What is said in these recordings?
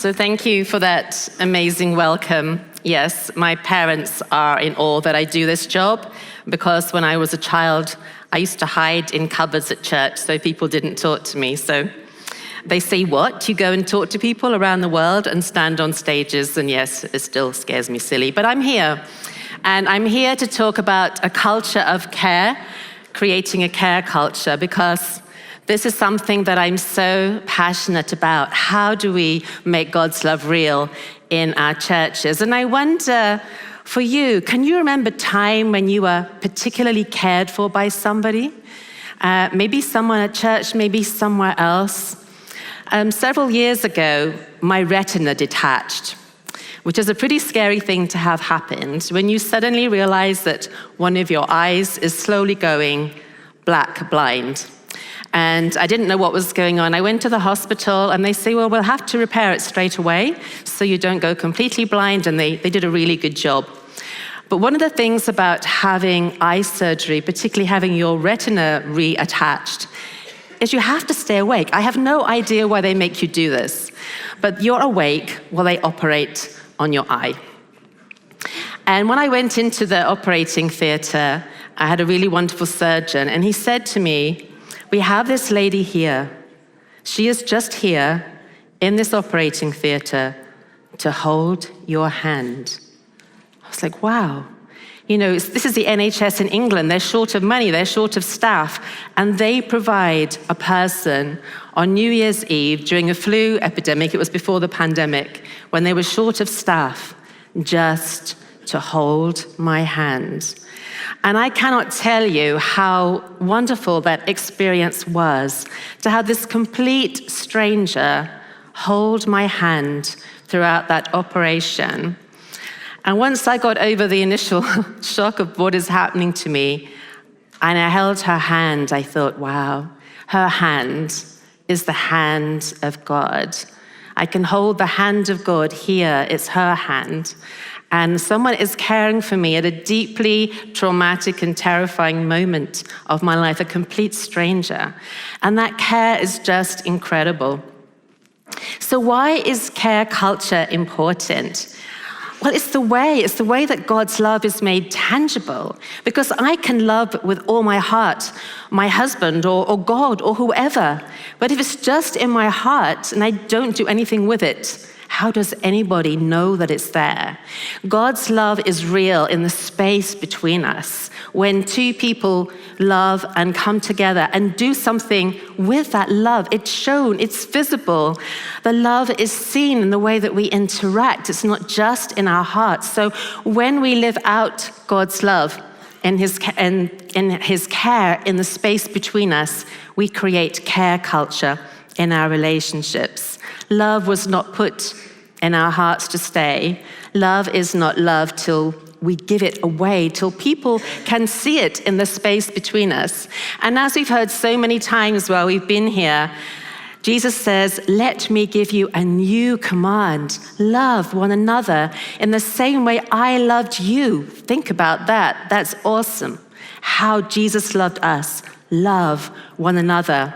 So thank you for that amazing welcome. Yes, my parents are in awe that I do this job because when I was a child, I used to hide in cupboards at church so people didn't talk to me. So they say, what? You go and talk to people around the world and stand on stages? And yes, it still scares me silly, but I'm here. And I'm here to talk about a culture of care, creating a care culture, because this is something that I'm so passionate about. How do we make God's love real in our churches? And I wonder, for you, can you remember a time when you were particularly cared for by somebody? Maybe someone at church, maybe somewhere else. Several years ago, my retina detached, which is a pretty scary thing to have happened when you suddenly realize that one of your eyes is slowly going black blind. And I didn't know what was going on. I went to the hospital and they say, well, we'll have to repair it straight away so you don't go completely blind, and they did a really good job. But one of the things about having eye surgery, particularly having your retina reattached, is you have to stay awake. I have no idea why they make you do this, but you're awake while they operate on your eye. And when I went into the operating theater, I had a really wonderful surgeon, and he said to me, we have this lady here. She is just here in this operating theater to hold your hand. I was like, wow. You know, this is the NHS in England. They're short of money, they're short of staff, and they provide a person on New Year's Eve during a flu epidemic, it was before the pandemic, when they were short of staff, just to hold my hand. And I cannot tell you how wonderful that experience was, to have this complete stranger hold my hand throughout that operation. And once I got over the initial shock of what is happening to me, and I held her hand, I thought, wow, her hand is the hand of God. I can hold the hand of God here, it's her hand. And someone is caring for me at a deeply traumatic and terrifying moment of my life, a complete stranger. And that care is just incredible. So why is care culture important? Well, it's the way that God's love is made tangible. Because I can love with all my heart my husband or God or whoever. But if it's just in my heart and I don't do anything with it, how does anybody know that it's there? God's love is real in the space between us. When two people love and come together and do something with that love, it's shown, it's visible. The love is seen in the way that we interact. It's not just in our hearts. So when we live out God's love and His care in the space between us, we create care culture in our relationships. Love was not put in our hearts to stay. Love is not love till we give it away, till people can see it in the space between us. And as we've heard so many times while we've been here, Jesus says, let me give you a new command. Love one another in the same way I loved you. Think about that. That's awesome. How Jesus loved us. Love one another.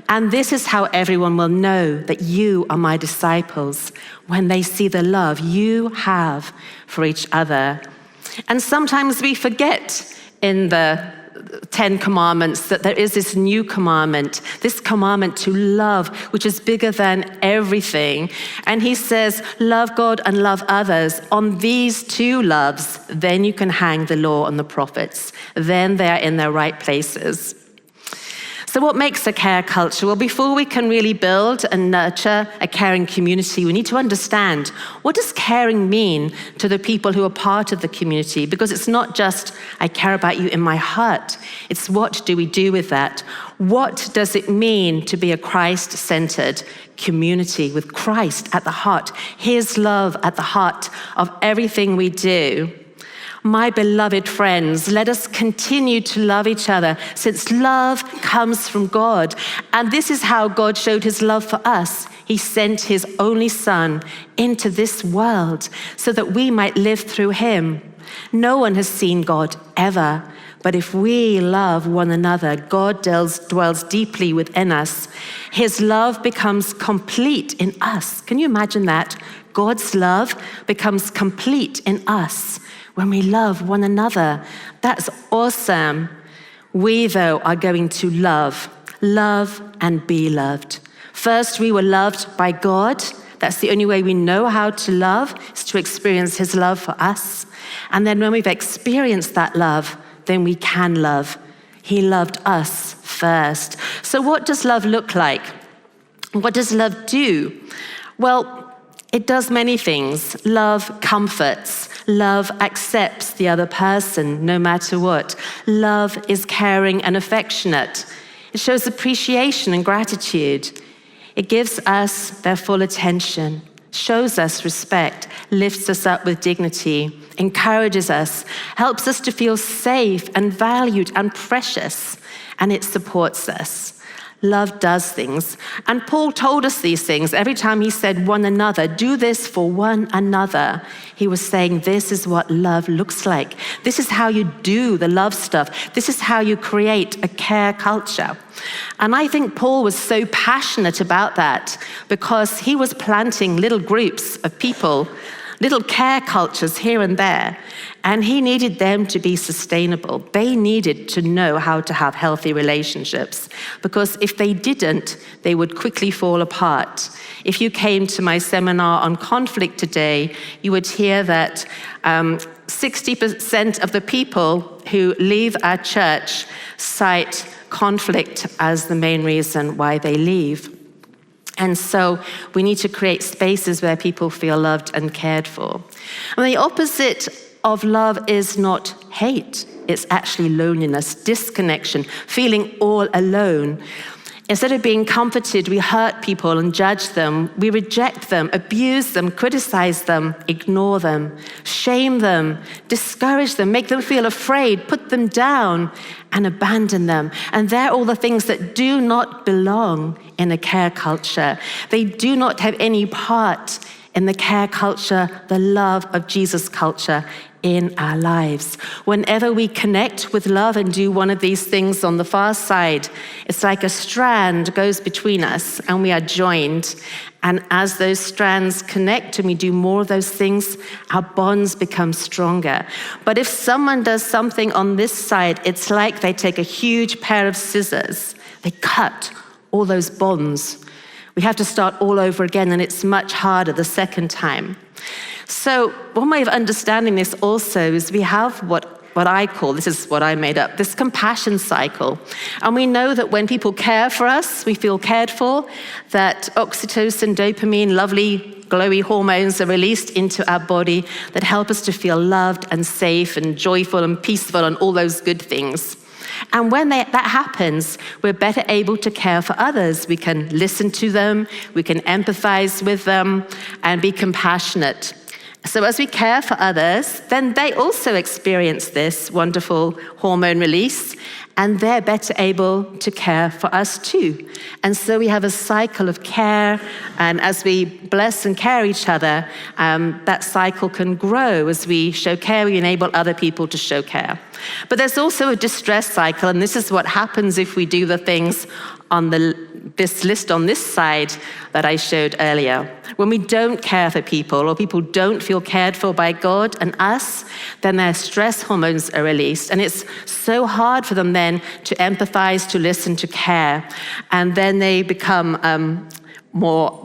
And this is how everyone will know that you are my disciples, when they see the love you have for each other. And sometimes we forget in the 10 commandments that there is this new commandment, this commandment to love, which is bigger than everything. And he says, love God and love others. On these two loves, then you can hang the law and the prophets. Then they're in their right places. So what makes a care culture? Well, before we can really build and nurture a caring community, we need to understand, what does caring mean to the people who are part of the community? Because it's not just, I care about you in my heart. It's what do we do with that? What does it mean to be a Christ-centered community with Christ at the heart, His love at the heart of everything we do? My beloved friends, let us continue to love each other, since love comes from God. And this is how God showed His love for us. He sent His only Son into this world so that we might live through Him. No one has seen God ever, But if we love one another, God dwells deeply within us. His love becomes complete in us. Can you imagine that? God's love becomes complete in us when we love one another. That's awesome. We, though, are going to love and be loved. First, we were loved by God. That's the only way we know how to love, is to experience his love for us. And then when we've experienced that love, then we can love. He loved us first. So what does love look like? What does love do? Well, it does many things. Love comforts. Love accepts the other person, no matter what. Love is caring and affectionate. It shows appreciation and gratitude. It gives us their full attention, shows us respect, lifts us up with dignity, encourages us, helps us to feel safe and valued and precious, and it supports us. Love does things. And Paul told us these things. Every time he said one another, do this for one another, he was saying this is what love looks like. This is how you do the love stuff. This is how you create a care culture. And I think Paul was so passionate about that because he was planting little groups of people, little care cultures here and there, and he needed them to be sustainable. They needed to know how to have healthy relationships, because if they didn't, they would quickly fall apart. If you came to my seminar on conflict today, you would hear that 60% of the people who leave our church cite conflict as the main reason why they leave. And so we need to create spaces where people feel loved and cared for. And the opposite of love is not hate. It's actually loneliness, disconnection, feeling all alone. Instead of being comforted, we hurt people and judge them. We reject them, abuse them, criticize them, ignore them, shame them, discourage them, make them feel afraid, put them down, and abandon them. And they're all the things that do not belong in a care culture. They do not have any part in the care culture, the love of Jesus culture in our lives. Whenever we connect with love and do one of these things on the far side, it's like a strand goes between us and we are joined. And as those strands connect and we do more of those things, our bonds become stronger. But if someone does something on this side, it's like they take a huge pair of scissors. They cut all those bonds. We have to start all over again, and it's much harder the second time. So one way of understanding this also is we have what I call, this is what I made up, this compassion cycle. And we know that when people care for us, we feel cared for, that oxytocin, dopamine, lovely, glowy hormones are released into our body that help us to feel loved and safe and joyful and peaceful and all those good things. And when that happens, we're better able to care for others. We can listen to them, we can empathize with them, and be compassionate. So as we care for others, then they also experience this wonderful hormone release, and they're better able to care for us too. And so we have a cycle of care, and as we bless and care each other, that cycle can grow. As we show care, we enable other people to show care. But there's also a distress cycle, and this is what happens if we do the things on this list on this side that I showed earlier. When we don't care for people, or people don't feel cared for by God and us, then their stress hormones are released, and it's so hard for them then to empathize, to listen, to care, and then they become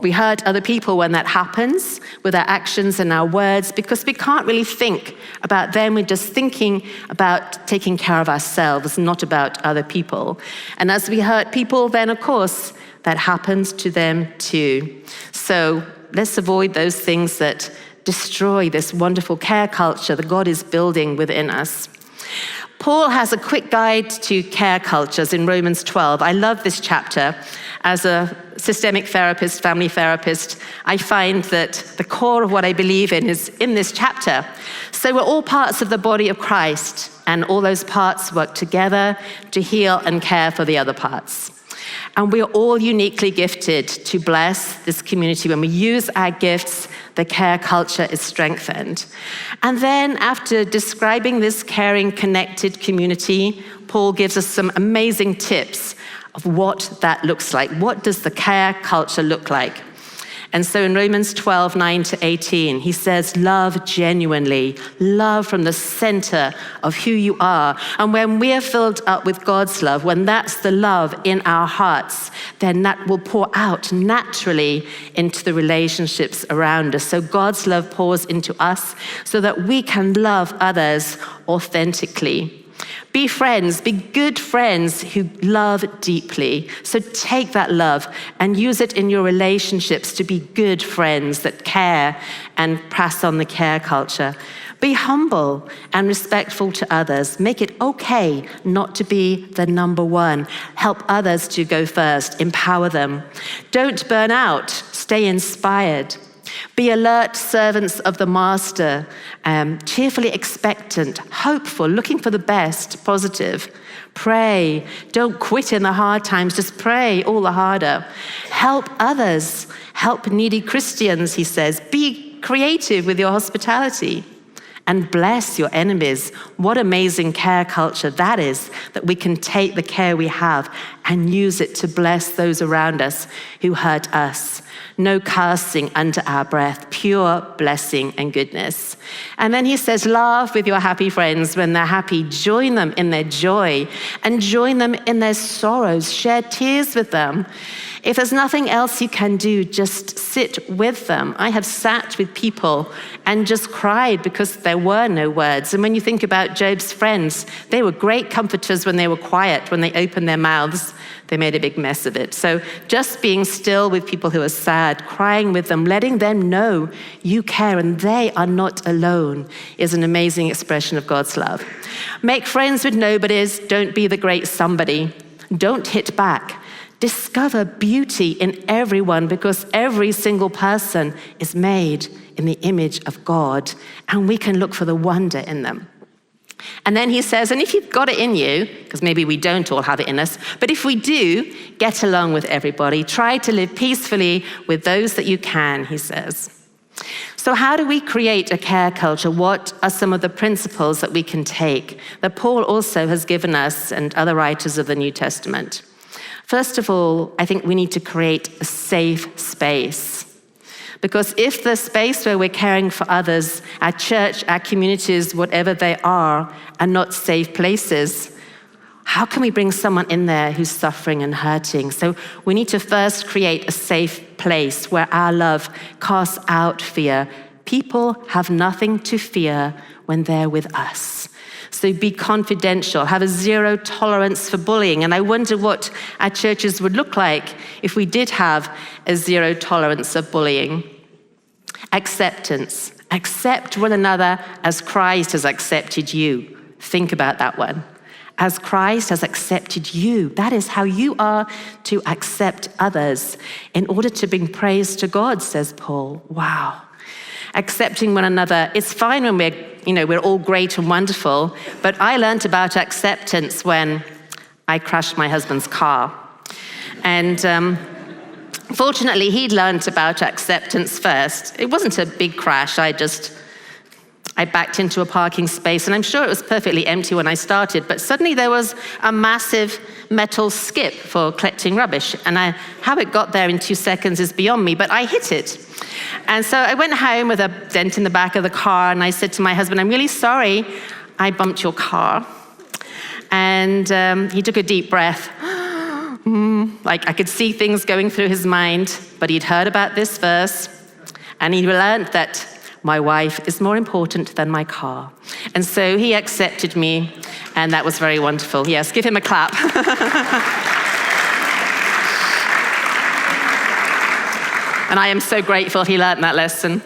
we hurt other people when that happens with our actions and our words, because we can't really think about them. We're just thinking about taking care of ourselves, not about other people. And as we hurt people, then of course that happens to them too. So let's avoid those things that destroy this wonderful care culture that God is building within us. Paul has a quick guide to care cultures in Romans 12. I love this chapter. As a systemic therapist, family therapist, I find that the core of what I believe in is in this chapter. So we're all parts of the body of Christ, and all those parts work together to heal and care for the other parts. And we are all uniquely gifted to bless this community. When we use our gifts, the care culture is strengthened. And then after describing this caring, connected community, Paul gives us some amazing tips of what that looks like. What does the care culture look like? And so in Romans 12, 9-18, he says, love genuinely, love from the center of who you are. And when we are filled up with God's love, when that's the love in our hearts, then that will pour out naturally into the relationships around us. So God's love pours into us so that we can love others authentically. Be friends, be good friends who love deeply. So take that love and use it in your relationships to be good friends that care and pass on the care culture. Be humble and respectful to others. Make it okay not to be the number one. Help others to go first. Empower them. Don't burn out. Stay inspired. Be alert servants of the master, cheerfully expectant, hopeful, looking for the best, positive. Pray. Don't quit in the hard times. Just pray all the harder. Help others. Help needy Christians, he says. Be creative with your hospitality. And bless your enemies. What amazing care culture that is, that we can take the care we have and use it to bless those around us who hurt us. No cursing under our breath, pure blessing and goodness. And then he says, laugh with your happy friends when they're happy. Join them in their joy and join them in their sorrows. Share tears with them. If there's nothing else you can do, just sit with them. I have sat with people and just cried because there were no words. And when you think about Job's friends, they were great comforters when they were quiet. When they opened their mouths, they made a big mess of it. So just being still with people who are sad, crying with them, letting them know you care and they are not alone is an amazing expression of God's love. Make friends with nobodies. Don't be the great somebody. Don't hit back. Discover beauty in everyone because every single person is made in the image of God and we can look for the wonder in them. And then he says, and if you've got it in you, because maybe we don't all have it in us, but if we do, get along with everybody. Try to live peacefully with those that you can, he says. So how do we create a care culture? What are some of the principles that we can take that Paul also has given us and other writers of the New Testament? First of all, I think we need to create a safe space. Because if the space where we're caring for others, our church, our communities, whatever they are not safe places, how can we bring someone in there who's suffering and hurting? So we need to first create a safe place where our love casts out fear. People have nothing to fear when they're with us. So be confidential, have a zero tolerance for bullying. And I wonder what our churches would look like if we did have a zero tolerance of bullying. Acceptance. Accept one another as Christ has accepted you. Think about that one. As Christ has accepted you. That is how you are to accept others in order to bring praise to God, says Paul. Wow. Accepting one another. It's fine when we're all great and wonderful, but I learned about acceptance when I crashed my husband's car. And fortunately, he'd learned about acceptance first. It wasn't a big crash. I backed into a parking space, and I'm sure it was perfectly empty when I started, but suddenly there was a massive metal skip for collecting rubbish, and how it got there in 2 seconds is beyond me, but I hit it. And so I went home with a dent in the back of the car, and I said to my husband, I'm really sorry I bumped your car. And he took a deep breath. Like I could see things going through his mind, but he'd heard about this verse, and he learned that my wife is more important than my car. And so he accepted me, and that was very wonderful. Yes, give him a clap. And I am so grateful he learned that lesson.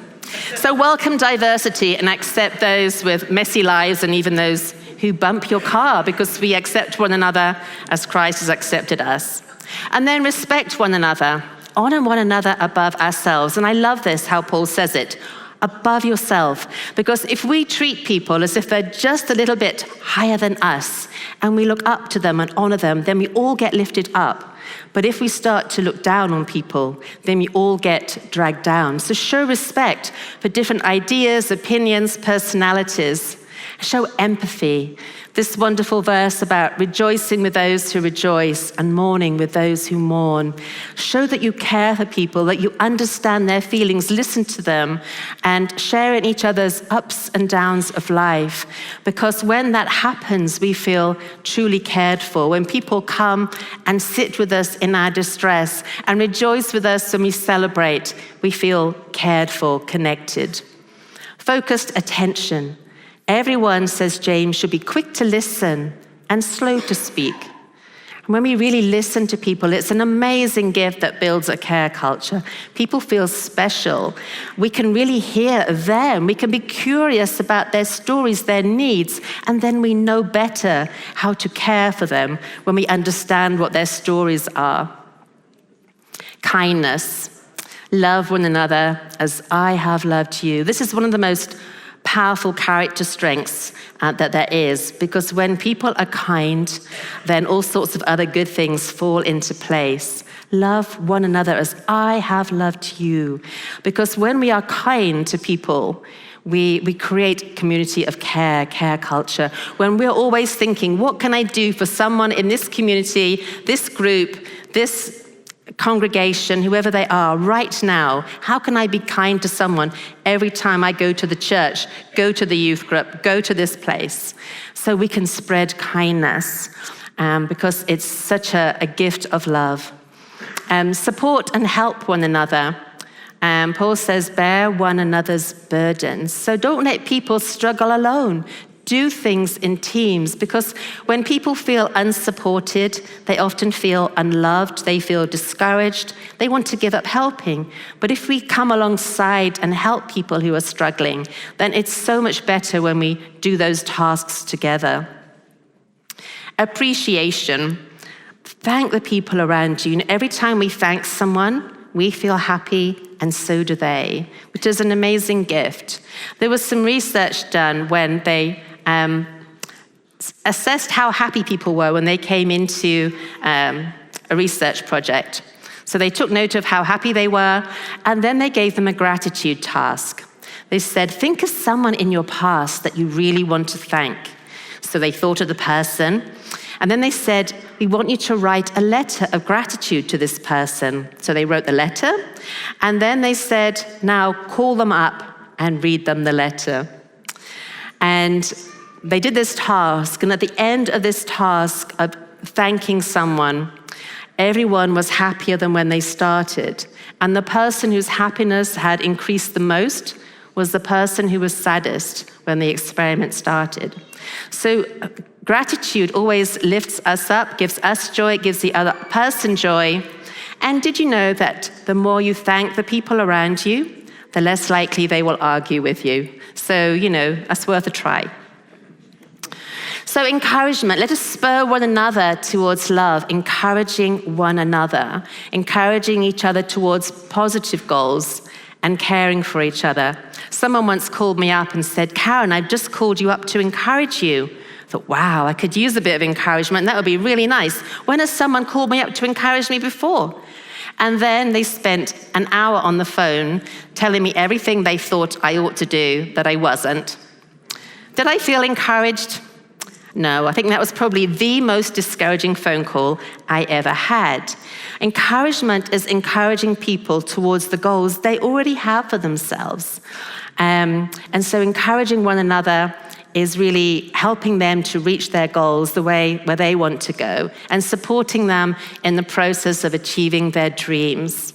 So welcome diversity and accept those with messy lives and even those who bump your car, because we accept one another as Christ has accepted us. And then respect one another. Honor one another above ourselves. And I love this, how Paul says it. Above yourself. Because if we treat people as if they're just a little bit higher than us, and we look up to them and honor them, then we all get lifted up. But if we start to look down on people, then we all get dragged down. So show respect for different ideas, opinions, personalities. Show empathy. This wonderful verse about rejoicing with those who rejoice and mourning with those who mourn. Show that you care for people, that you understand their feelings, listen to them, and share in each other's ups and downs of life. Because when that happens, we feel truly cared for. When people come and sit with us in our distress and rejoice with us when we celebrate, we feel cared for, connected. Focused attention. Everyone, says James, should be quick to listen and slow to speak. And when we really listen to people, it's an amazing gift that builds a care culture. People feel special. We can really hear them. We can be curious about their stories, their needs, and then we know better how to care for them when we understand what their stories are. Kindness. Love one another as I have loved you. This is one of the most powerful character strengths that there is, because when people are kind, then all sorts of other good things fall into place. Love one another as I have loved you. Because when we are kind to people, we create community of care culture. When we're always thinking, what can I do for someone in this community, this group, this congregation, whoever they are, right now, how can I be kind to someone every time I go to the church, go to the youth group, go to this place? So we can spread kindness because it's such a gift of love. Support and help one another. Paul says, bear one another's burdens. So don't let people struggle alone. Do things in teams, because when people feel unsupported, they often feel unloved, they feel discouraged, they want to give up helping. But if we come alongside and help people who are struggling, then it's so much better when we do those tasks together. Appreciation. Thank the people around you. And every time we thank someone, we feel happy, and so do they, which is an amazing gift. There was some research done when they assessed how happy people were when they came into a research project. So they took note of how happy they were, and then they gave them a gratitude task. They said, think of someone in your past that you really want to thank. So they thought of the person, and then they said, we want you to write a letter of gratitude to this person. So they wrote the letter, and then they said, now call them up and read them the letter. And they did this task, and at the end of this task of thanking someone, everyone was happier than when they started. And the person whose happiness had increased the most was the person who was saddest when the experiment started. So gratitude always lifts us up, gives us joy, it gives the other person joy. And did you know that the more you thank the people around you, the less likely they will argue with you? So, that's worth a try. So encouragement, let us spur one another towards love, encouraging one another, encouraging each other towards positive goals and caring for each other. Someone once called me up and said, Karen, I've just called you up to encourage you. I thought, wow, I could use a bit of encouragement. That would be really nice. When has someone called me up to encourage me before? And then they spent an hour on the phone telling me everything they thought I ought to do that I wasn't. Did I feel encouraged? No, I think that was probably the most discouraging phone call I ever had. Encouragement is encouraging people towards the goals they already have for themselves. And so encouraging one another is really helping them to reach their goals the way where they want to go and supporting them in the process of achieving their dreams.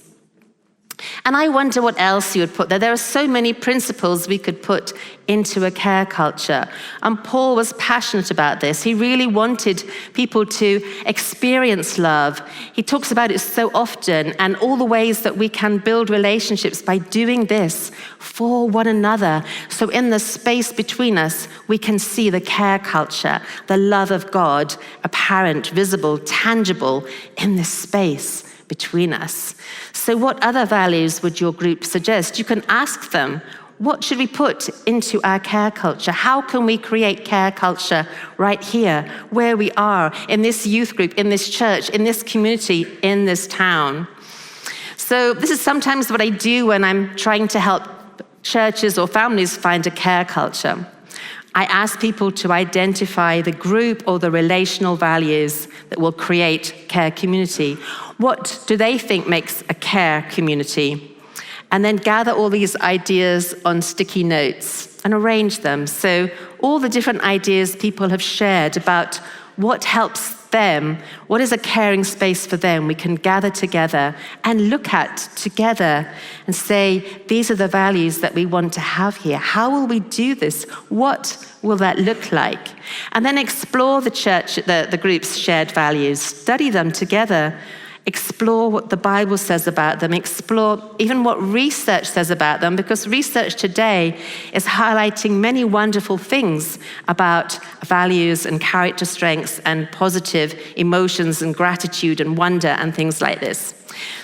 And I wonder what else you would put there. There are so many principles we could put into a care culture. And Paul was passionate about this. He really wanted people to experience love. He talks about it so often, and all the ways that we can build relationships by doing this for one another. So in the space between us, we can see the care culture, the love of God, apparent, visible, tangible in this space between us. So what other values would your group suggest? You can ask them, what should we put into our care culture? How can we create care culture right here, where we are, in this youth group, in this church, in this community, in this town? So this is sometimes what I do when I'm trying to help churches or families find a care culture. I ask people to identify the group or the relational values that will create care community. What do they think makes a care community? And then gather all these ideas on sticky notes and arrange them. So all the different ideas people have shared about what helps them, what is a caring space for them, we can gather together and look at together and say, these are the values that we want to have here. How will we do this? What will that look like? And then explore the group's shared values, study them together, explore what the Bible says about them, explore even what research says about them, because research today is highlighting many wonderful things about values and character strengths and positive emotions and gratitude and wonder and things like this.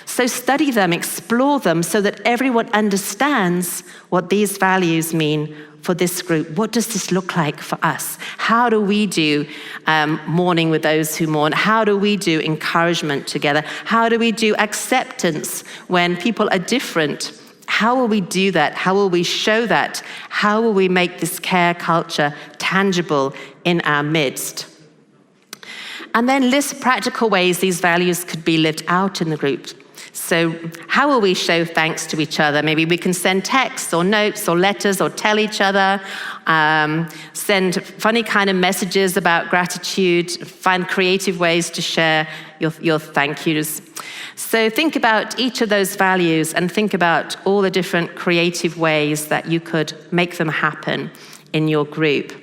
So study them, explore them, so that everyone understands what these values mean for this group. What does this look like for us? How do we do mourning with those who mourn? How do we do encouragement together? How do we do acceptance when people are different? How will we do that? How will we show that? How will we make this care culture tangible in our midst? And then list practical ways these values could be lived out in the group. So how will we show thanks to each other? Maybe we can send texts or notes or letters or tell each other, send funny kind of messages about gratitude, find creative ways to share your thank yous. So think about each of those values and think about all the different creative ways that you could make them happen in your group.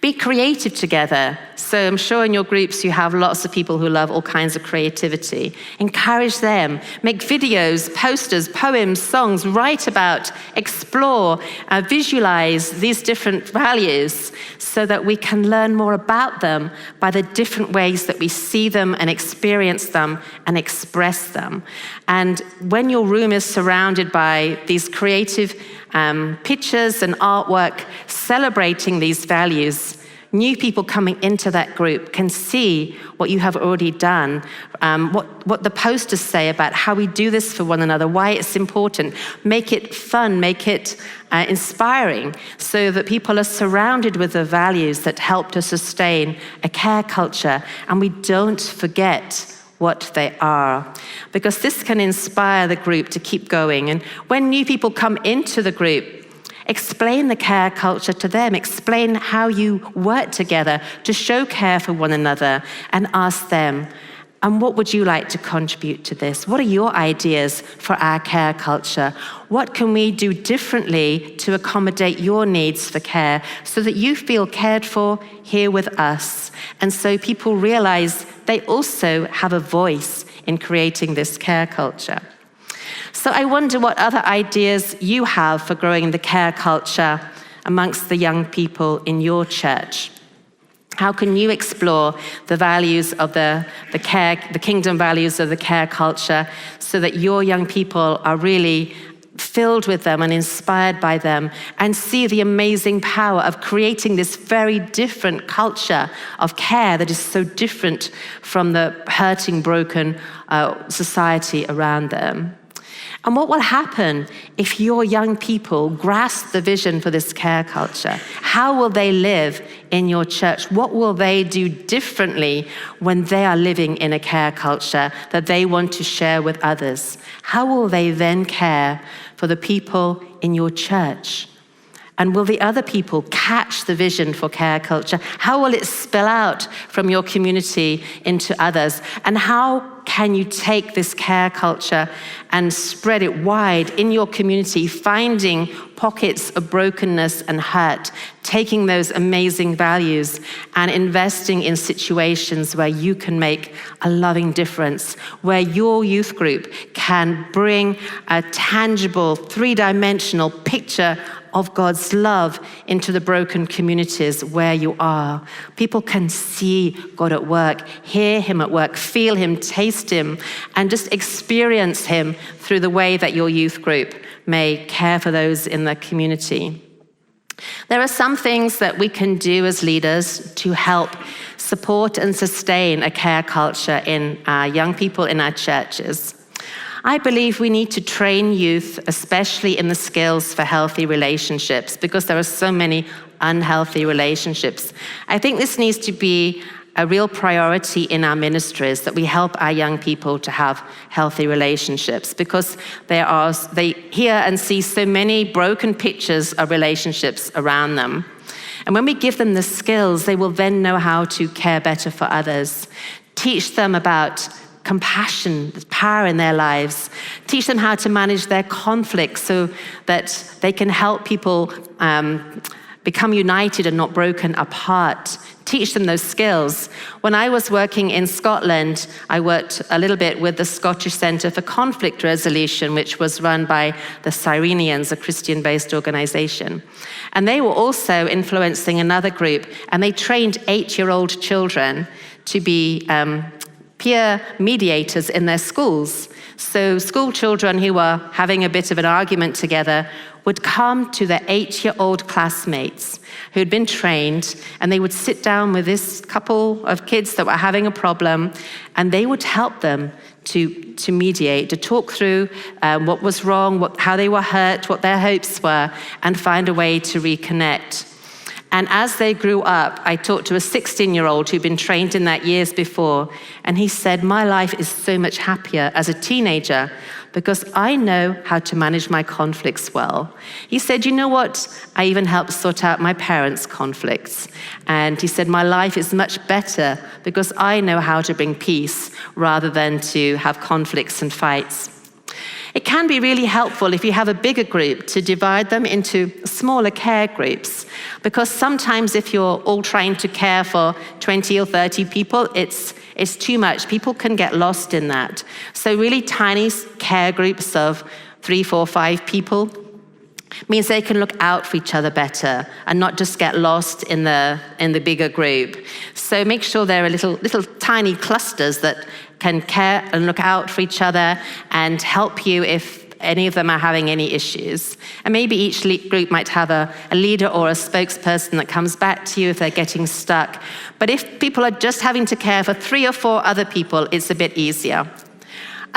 Be creative together. So I'm sure in your groups you have lots of people who love all kinds of creativity. Encourage them. Make videos, posters, poems, songs, write about, explore, visualize these different values so that we can learn more about them by the different ways that we see them and experience them and express them. And when your room is surrounded by these creative pictures and artwork celebrating these values, new people coming into that group can see what you have already done, what the posters say about how we do this for one another, why it's important. Make it fun, make it inspiring, so that people are surrounded with the values that help to sustain a care culture, and we don't forget what they are, because this can inspire the group to keep going. And when new people come into the group, explain the care culture to them, explain how you work together to show care for one another, and ask them, and what would you like to contribute to this? What are your ideas for our care culture? What can we do differently to accommodate your needs for care so that you feel cared for here with us? And so people realize they also have a voice in creating this care culture. So I wonder what other ideas you have for growing the care culture amongst the young people in your church. How can you explore the values of the kingdom values of the care culture, so that your young people are really filled with them and inspired by them, and see the amazing power of creating this very different culture of care that is so different from the hurting, broken society around them? And what will happen if your young people grasp the vision for this care culture? How will they live in your church? What will they do differently when they are living in a care culture that they want to share with others? How will they then care for the people in your church? And will the other people catch the vision for care culture? How will it spill out from your community into others? And how can you take this care culture and spread it wide in your community, finding pockets of brokenness and hurt, taking those amazing values and investing in situations where you can make a loving difference, where your youth group can bring a tangible, three-dimensional picture of God's love into the broken communities where you are. People can see God at work, hear him at work, feel him, taste him, and just experience him through the way that your youth group may care for those in the community. There are some things that we can do as leaders to help support and sustain a care culture in our young people in our churches. I believe we need to train youth, especially in the skills for healthy relationships, because there are so many unhealthy relationships. I think this needs to be a real priority in our ministries, that we help our young people to have healthy relationships, because they hear and see so many broken pictures of relationships around them. And when we give them the skills, they will then know how to care better for others. Teach them about compassion, power in their lives. Teach them how to manage their conflicts so that they can help people become united and not broken apart. Teach them those skills. When I was working in Scotland, I worked a little bit with the Scottish Centre for Conflict Resolution, which was run by the Cyrenians, a Christian-based organisation. And they were also influencing another group, and they trained 8-year-old children to be peer mediators in their schools. So school children who were having a bit of an argument together would come to their 8-year-old classmates who'd been trained, and they would sit down with this couple of kids that were having a problem, and they would help them to mediate, to talk through what was wrong, how they were hurt, what their hopes were, and find a way to reconnect. And as they grew up, I talked to a 16-year-old who'd been trained in that years before, and he said, "My life is so much happier as a teenager because I know how to manage my conflicts well." He said, "You know what? I even helped sort out my parents' conflicts." And he said, "My life is much better because I know how to bring peace rather than to have conflicts and fights." It can be really helpful if you have a bigger group to divide them into smaller care groups, because sometimes if you're all trying to care for 20 or 30 people, it's too much. People can get lost in that. So really tiny care groups of 3, 4, 5 people means they can look out for each other better and not just get lost in the bigger group. So make sure there are little tiny clusters that can care and look out for each other and help you if any of them are having any issues. And maybe each group might have a leader or a spokesperson that comes back to you if they're getting stuck. But if people are just having to care for 3 or 4 other people, it's a bit easier.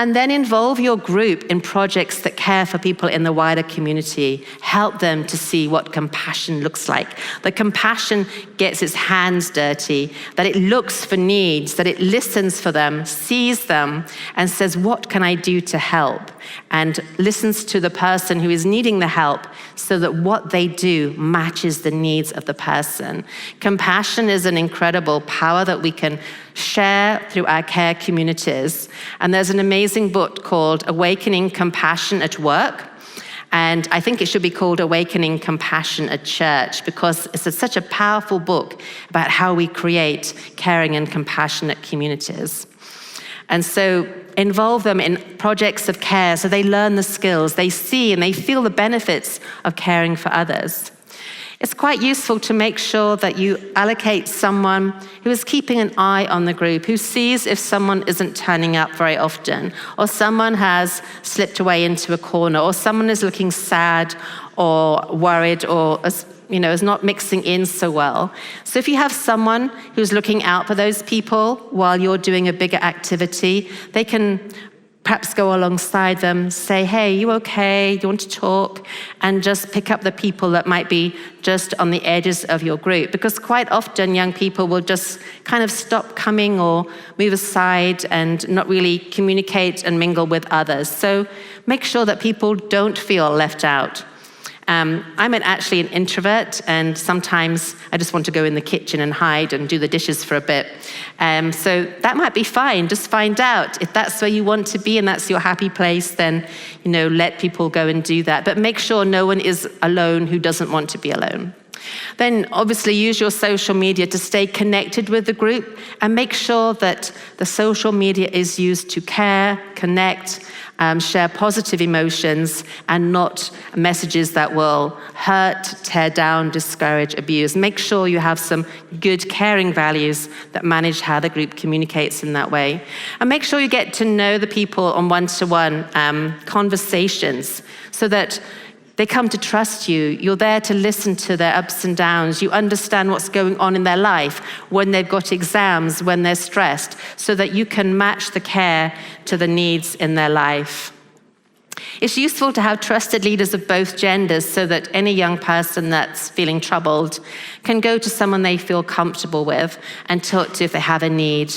And then involve your group in projects that care for people in the wider community. Help them to see what compassion looks like. That compassion gets its hands dirty, that it looks for needs, that it listens for them, sees them, and says, "What can I do to help?" And listens to the person who is needing the help so that what they do matches the needs of the person. Compassion is an incredible power that we can share through our care communities. And there's an amazing book called Awakening Compassion at Work. And I think it should be called Awakening Compassion at Church, because it's such a powerful book about how we create caring and compassionate communities. And so involve them in projects of care so they learn the skills, they see and they feel the benefits of caring for others. It's quite useful to make sure that you allocate someone who is keeping an eye on the group, who sees if someone isn't turning up very often, or someone has slipped away into a corner, or someone is looking sad or worried, or is not mixing in so well. So if you have someone who's looking out for those people while you're doing a bigger activity, they can perhaps go alongside them, say, "Hey, you okay? Do you want to talk?" And just pick up the people that might be just on the edges of your group. Because quite often young people will just kind of stop coming or move aside and not really communicate and mingle with others. So make sure that people don't feel left out. I'm actually an introvert, and sometimes I just want to go in the kitchen and hide and do the dishes for a bit. So that might be fine. Just find out if that's where you want to be and that's your happy place, then let people go and do that. But make sure no one is alone who doesn't want to be alone. Then obviously use your social media to stay connected with the group, and make sure that the social media is used to care, connect, share positive emotions, and not messages that will hurt, tear down, discourage, abuse. Make sure you have some good caring values that manage how the group communicates in that way. And make sure you get to know the people on one-to-one conversations so that they come to trust you. You're there to listen to their ups and downs. You understand what's going on in their life, when they've got exams, when they're stressed, so that you can match the care to the needs in their life. It's useful to have trusted leaders of both genders so that any young person that's feeling troubled can go to someone they feel comfortable with and talk to if they have a need.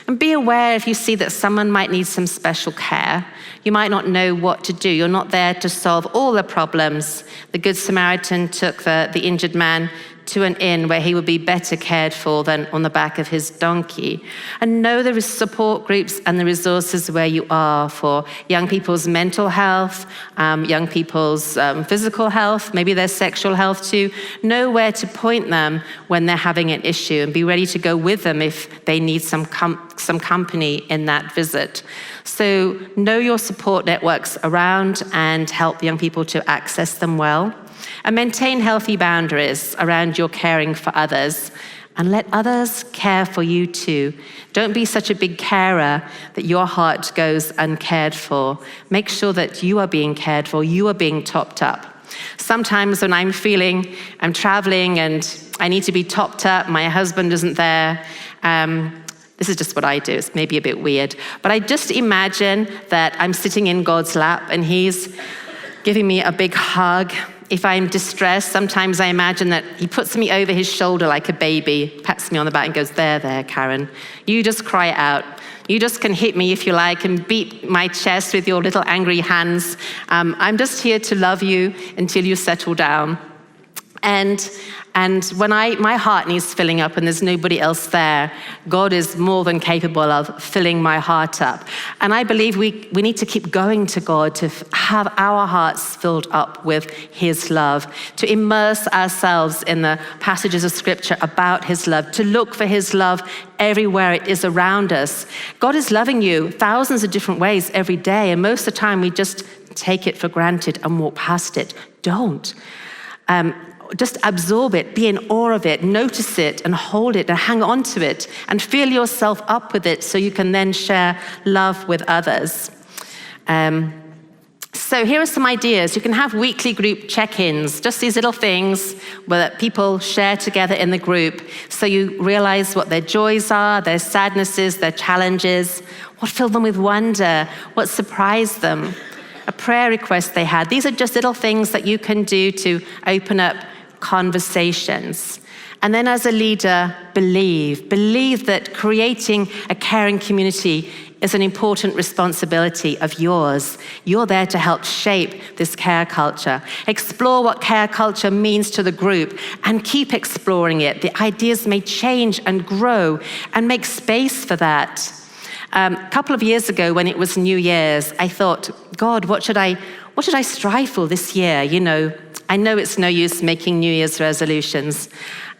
And be aware if you see that someone might need some special care. You might not know what to do. You're not there to solve all the problems. The Good Samaritan took the injured man to an inn where he would be better cared for than on the back of his donkey. And know there is support groups and the resources where you are for young people's mental health, young people's physical health, maybe their sexual health too. Know where to point them when they're having an issue, and be ready to go with them if they need some company in that visit. So know your support networks around and help young people to access them well. And maintain healthy boundaries around your caring for others, and let others care for you too. Don't be such a big carer that your heart goes uncared for. Make sure that you are being cared for, you are being topped up. Sometimes when I'm traveling and I need to be topped up, my husband isn't there, this is just what I do. It's maybe a bit weird, but I just imagine that I'm sitting in God's lap and he's giving me a big hug. If I'm distressed, sometimes I imagine that he puts me over his shoulder like a baby, pats me on the back and goes, there, Karen. You just cry it out. You just can hit me if you like and beat my chest with your little angry hands. I'm just here to love you until you settle down. And when my heart needs filling up and there's nobody else there, God is more than capable of filling my heart up. And I believe we need to keep going to God to have our hearts filled up with his love, to immerse ourselves in the passages of scripture about his love, to look for his love everywhere it is around us. God is loving you thousands of different ways every day, and most of the time we just take it for granted and walk past it. Don't. Just absorb it, be in awe of it, notice it and hold it and hang on to it and fill yourself up with it so you can then share love with others. So here are some ideas. You can have weekly group check-ins, just these little things where people share together in the group so you realize what their joys are, their sadnesses, their challenges, what filled them with wonder, what surprised them, a prayer request they had. These are just little things that you can do to open up conversations. And then as a leader, believe that creating a caring community is an important responsibility of yours. You're there to help shape this care culture. Explore what care culture means to the group and keep exploring it. The ideas may change and grow, and make space for that. A couple of years ago when it was New Year's, I thought, God, what should I strive for this year? You know, I know it's no use making New Year's resolutions.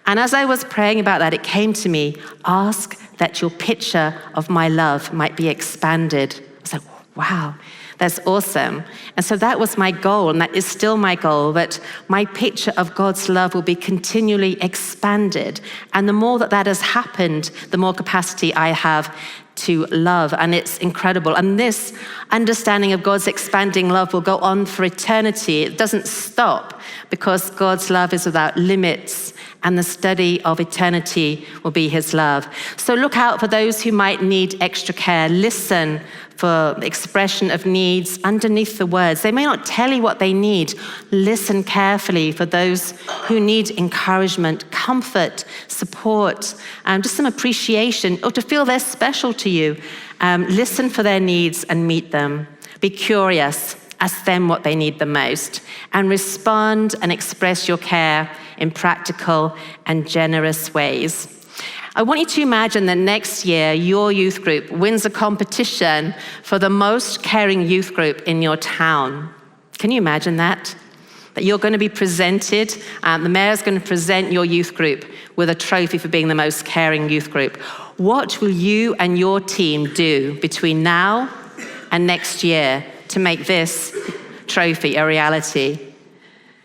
And as I was praying about that, it came to me, ask that your picture of my love might be expanded. I was like, wow, that's awesome. And so that was my goal, and that is still my goal, that my picture of God's love will be continually expanded. And the more that has happened, the more capacity I have to love, and it's incredible. And this understanding of God's expanding love will go on for eternity. It doesn't stop, because God's love is without limits, and the study of eternity will be his love. So look out for those who might need extra care. Listen for the expression of needs underneath the words. They may not tell you what they need. Listen carefully for those who need encouragement, comfort, support, just some appreciation, or to feel they're special to you. Listen for their needs and meet them. Be curious. Ask them what they need the most, and respond and express your care in practical and generous ways. I want you to imagine that next year your youth group wins a competition for the most caring youth group in your town. Can you imagine that? that you're going to be presented, the mayor's going to present your youth group with a trophy for being the most caring youth group. What will you and your team do between now and next year to make this trophy a reality?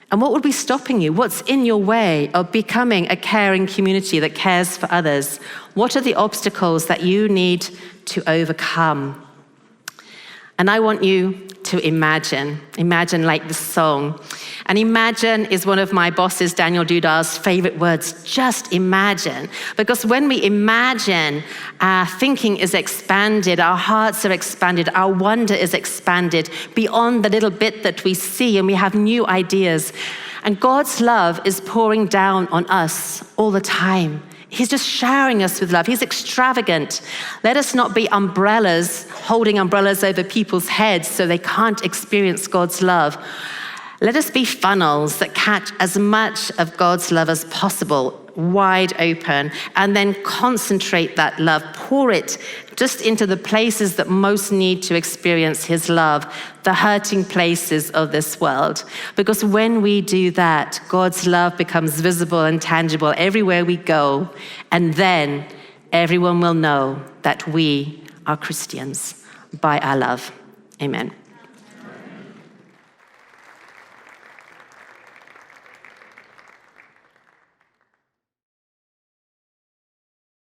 And what would be stopping you? What's in your way of becoming a caring community that cares for others? What are the obstacles that you need to overcome? And I want you to imagine like the song. And imagine is one of my bosses, Daniel Duda's favorite words, just imagine. Because when we imagine, our thinking is expanded, our hearts are expanded, our wonder is expanded beyond the little bit that we see, and we have new ideas. And God's love is pouring down on us all the time. He's just showering us with love. He's extravagant. Let us not be umbrellas, holding umbrellas over people's heads so they can't experience God's love. Let us be funnels that catch as much of God's love as possible, wide open, and then concentrate that love, pour it just into the places that most need to experience his love, the hurting places of this world. Because when we do that, God's love becomes visible and tangible everywhere we go, and then everyone will know that we are Christians by our love. Amen.